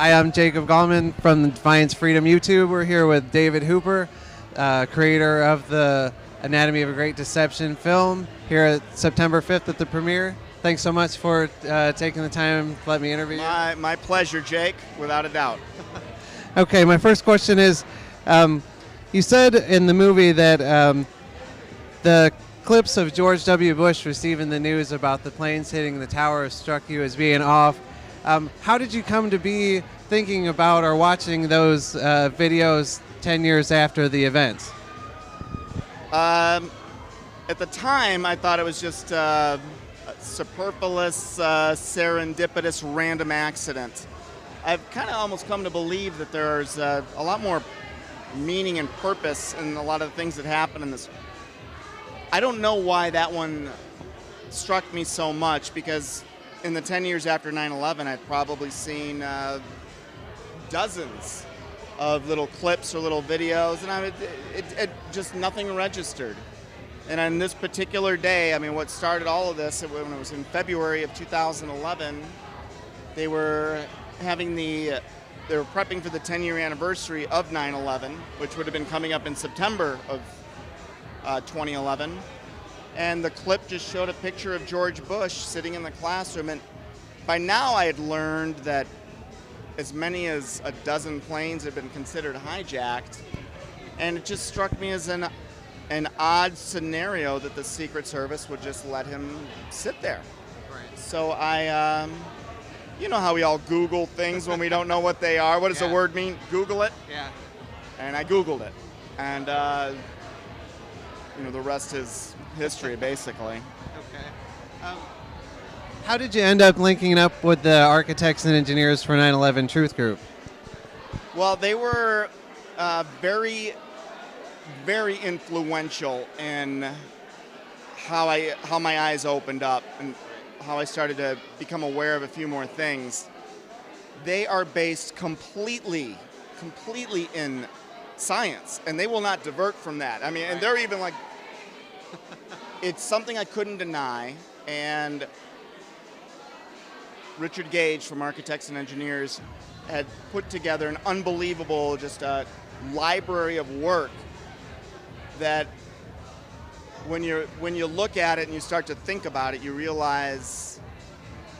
Hi, I'm Jacob Gallmann from the Defiance Freedom YouTube. We're here with David Hooper, creator of the Anatomy of a Great Deception film, here at September 5th at the premiere. Thanks so much for taking the time to let me interview you. My pleasure, Jake, without a doubt. Okay, my first question is, you said in the movie that the clips of George W. Bush receiving the news about the planes hitting the tower struck you as being off. How did you come to be thinking about or watching those videos 10 years after the events? At the time, I thought it was just a superfluous, serendipitous, random accident. I've kind of almost come to believe that there's a lot more meaning and purpose in a lot of the things that happen in this. I don't know why that one struck me so much, because in the 10 years after 9/11, I'd probably seen dozens of little clips or little videos, and it just nothing registered. And on this particular day, I mean, what started all of this, when it was in February of 2011, they were prepping for the 10-year anniversary of 9/11, which would have been coming up in September of 2011. And the clip just showed a picture of George Bush sitting in the classroom. And by now I had learned that as many as a dozen planes had been considered hijacked. And it just struck me as an odd scenario that the Secret Service would just let him sit there. Right. So I, you know how we all Google things when we don't know what they are. What does the word mean? Google it? Yeah. And I Googled it. And, the rest is history, basically. Okay. How did you end up linking up with the architects and engineers for 9/11 Truth Group? Well, they were very, very influential in how my eyes opened up and how I started to become aware of a few more things. They are based completely in science, and they will not divert from that. I mean, and they're even like, it's something I couldn't deny. And Richard Gage from Architects and Engineers had put together an unbelievable library of work that when you look at it and you start to think about it, you realize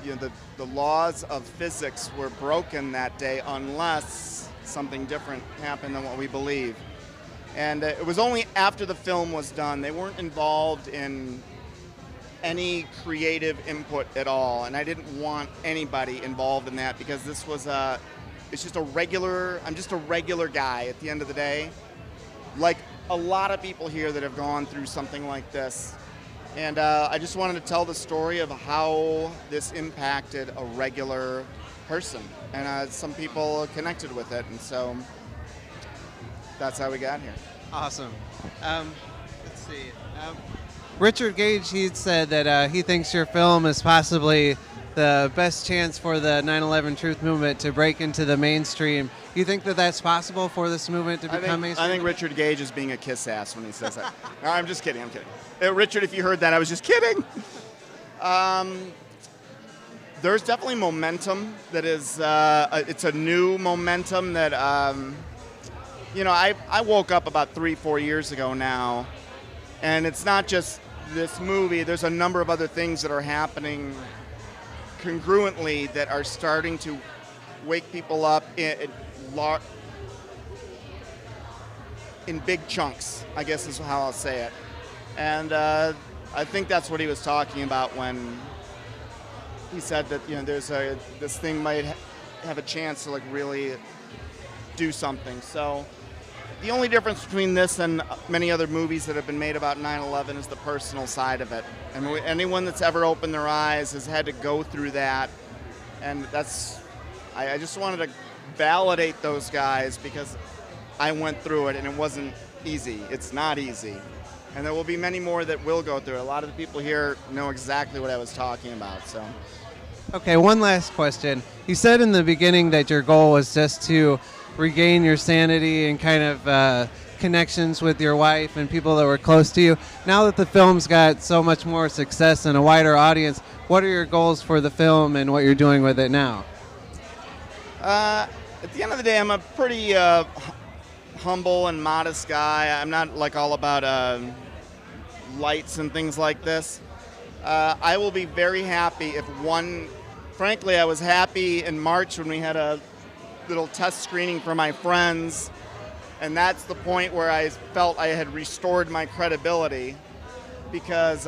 the laws of physics were broken that day unless something different happened than what we believe. And it was only after the film was done. They weren't involved in any creative input at all, and I didn't want anybody involved in that, because this was I'm just a regular guy at the end of the day, like a lot of people here that have gone through something like this. And I just wanted to tell the story of how this impacted a regular person, and some people connected with it, and so that's how we got here. Awesome. Let's see. Richard Gage, he said that he thinks your film is possibly the best chance for the 9/11 Truth movement to break into the mainstream. Do you think that that's possible for this movement to become mainstream? I think Richard Gage is being a kiss ass when he says that. No, I'm just kidding. I'm kidding. Richard, if you heard that, I was just kidding. There's definitely momentum that is, it's a new momentum that, I woke up about 3-4 years ago now, and it's not just this movie. There's a number of other things that are happening congruently that are starting to wake people up in big chunks, I guess is how I'll say it. And I think that's what he was talking about when he said that this thing might have a chance to really do something. So the only difference between this and many other movies that have been made about 9/11 is the personal side of it. I mean, anyone that's ever opened their eyes has had to go through that, and I just wanted to validate those guys, because I went through it and it wasn't easy. It's not easy. And there will be many more that will go through it. A lot of the people here know exactly what I was talking about. So. Okay, one last question. You said in the beginning that your goal was just to regain your sanity and kind of connections with your wife and people that were close to you. Now that the film's got so much more success and a wider audience, what are your goals for the film and what you're doing with it now? At the end of the day, I'm a pretty humble and modest guy. I'm not like all about lights and things like this. I will be very happy if frankly, I was happy in March when we had a little test screening for my friends, and that's the point where I felt I had restored my credibility, because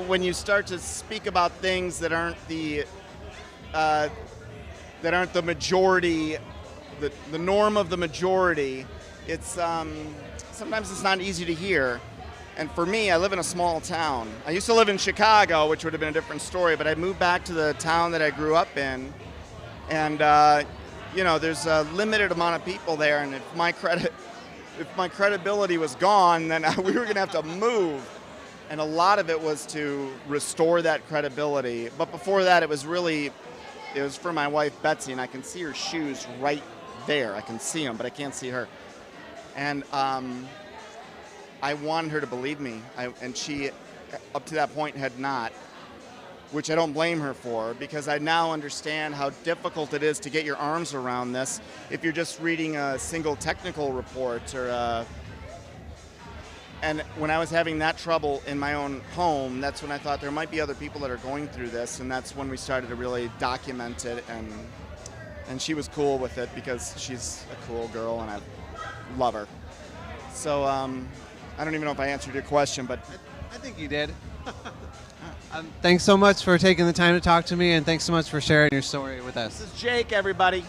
when you start to speak about things that aren't the majority, the norm of the majority, it's sometimes it's not easy to hear. And for me, I live in a small town. I used to live in Chicago, which would have been a different story, but I moved back to the town that I grew up in, and there's a limited amount of people there, and if my credibility was gone, then we were going to have to move. And a lot of it was to restore that credibility. But before that, it was for my wife, Betsy, and I can see her shoes right there. I can see them, but I can't see her. And I wanted her to believe me, and she, up to that point, had not, which I don't blame her for, because I now understand how difficult it is to get your arms around this if you're just reading a single technical report and when I was having that trouble in my own home, that's when I thought there might be other people that are going through this, and that's when we started to really document it, and she was cool with it because she's a cool girl and I love her. So I don't even know if I answered your question, but I think you did. Thanks so much for taking the time to talk to me, and thanks so much for sharing your story with us. This is Jake, everybody.